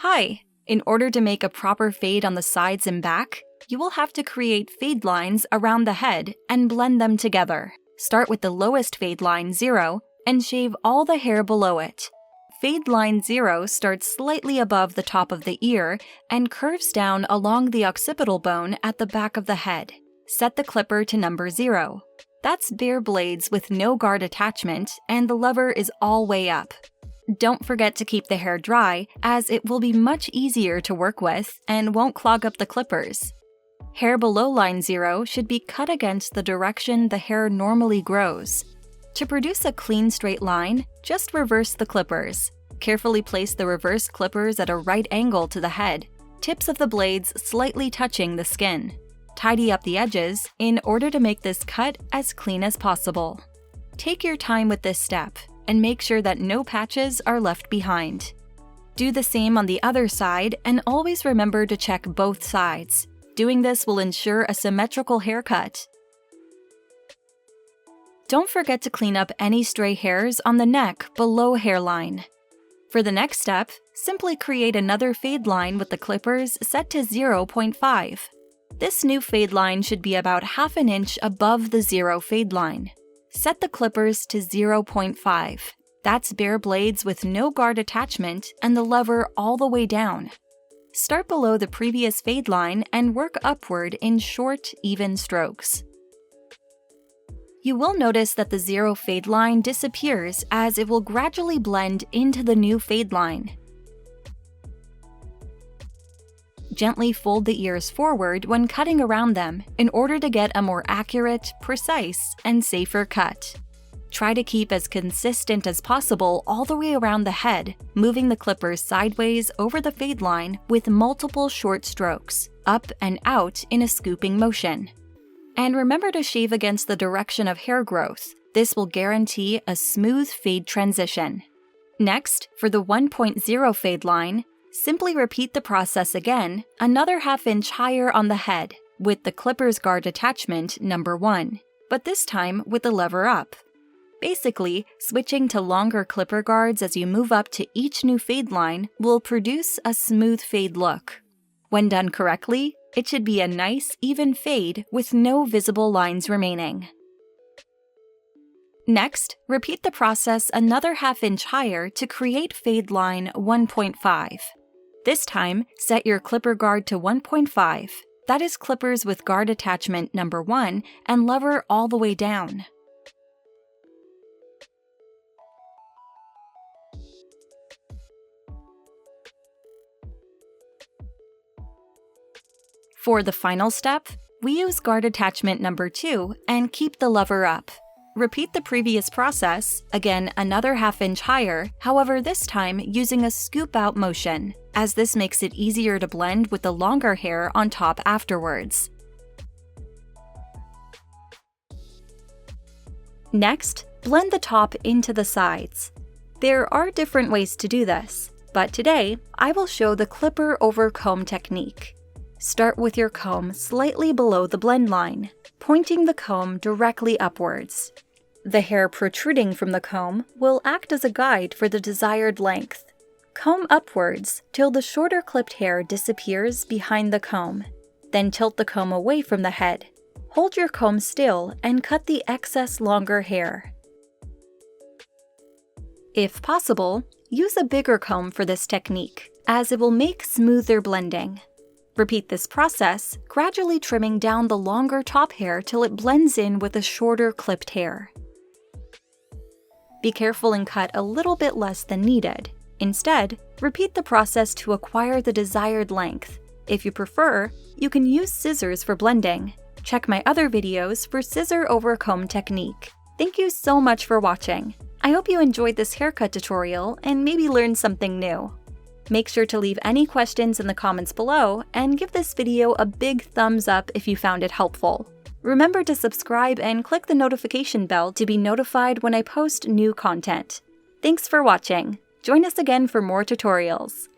Hi! In order to make a proper fade on the sides and back, you will have to create fade lines around the head and blend them together. Start with the lowest fade line, 0, and shave all the hair below it. Fade line 0 starts slightly above the top of the ear and curves down along the occipital bone at the back of the head. Set the clipper to number 0. That's bare blades with no guard attachment, and the lever is all way up. Don't forget to keep the hair dry, as it will be much easier to work with and won't clog up the clippers. Hair below line 0 should be cut against the direction the hair normally grows. To produce a clean straight line, just reverse the clippers. Carefully place the reversed clippers at a right angle to the head, tips of the blades slightly touching the skin. Tidy up the edges in order to make this cut as clean as possible. Take your time with this step and make sure that no patches are left behind. Do the same on the other side and always remember to check both sides. Doing this will ensure a symmetrical haircut. Don't forget to clean up any stray hairs on the neck below hairline. For the next step, simply create another fade line with the clippers set to 0.5. This new fade line should be about half an inch above the 0 fade line. Set the clippers to 0.5. That's bare blades with no guard attachment and the lever all the way down. Start below the previous fade line and work upward in short, even strokes. You will notice that the 0 fade line disappears as it will gradually blend into the new fade line. Gently fold the ears forward when cutting around them in order to get a more accurate, precise, and safer cut. Try to keep as consistent as possible all the way around the head, moving the clippers sideways over the fade line with multiple short strokes, up and out in a scooping motion. And remember to shave against the direction of hair growth. This will guarantee a smooth fade transition. Next, for the 1.0 fade line, simply repeat the process again, another half inch higher on the head, with the clippers guard attachment number 1, but this time with the lever up. Basically, switching to longer clipper guards as you move up to each new fade line will produce a smooth fade look. When done correctly, it should be a nice, even fade with no visible lines remaining. Next, repeat the process another half inch higher to create fade line 1.5. This time, set your clipper guard to 1.5. That is clippers with guard attachment number 1 and lever all the way down. For the final step, we use guard attachment number 2 and keep the lever up. Repeat the previous process, again another half inch higher, however this time using a scoop out motion, as this makes it easier to blend with the longer hair on top afterwards. Next, blend the top into the sides. There are different ways to do this, but today I will show the clipper over comb technique. Start with your comb slightly below the blend line, pointing the comb directly upwards. The hair protruding from the comb will act as a guide for the desired length. Comb upwards till the shorter clipped hair disappears behind the comb. Then tilt the comb away from the head. Hold your comb still and cut the excess longer hair. If possible, use a bigger comb for this technique, as it will make smoother blending. Repeat this process, gradually trimming down the longer top hair till it blends in with the shorter clipped hair. Be careful and cut a little bit less than needed. Instead, repeat the process to acquire the desired length. If you prefer, you can use scissors for blending. Check my other videos for scissor over comb technique. Thank you so much for watching. I hope you enjoyed this haircut tutorial and maybe learned something new. Make sure to leave any questions in the comments below and give this video a big thumbs up if you found it helpful. Remember to subscribe and click the notification bell to be notified when I post new content. Thanks for watching. Join us again for more tutorials.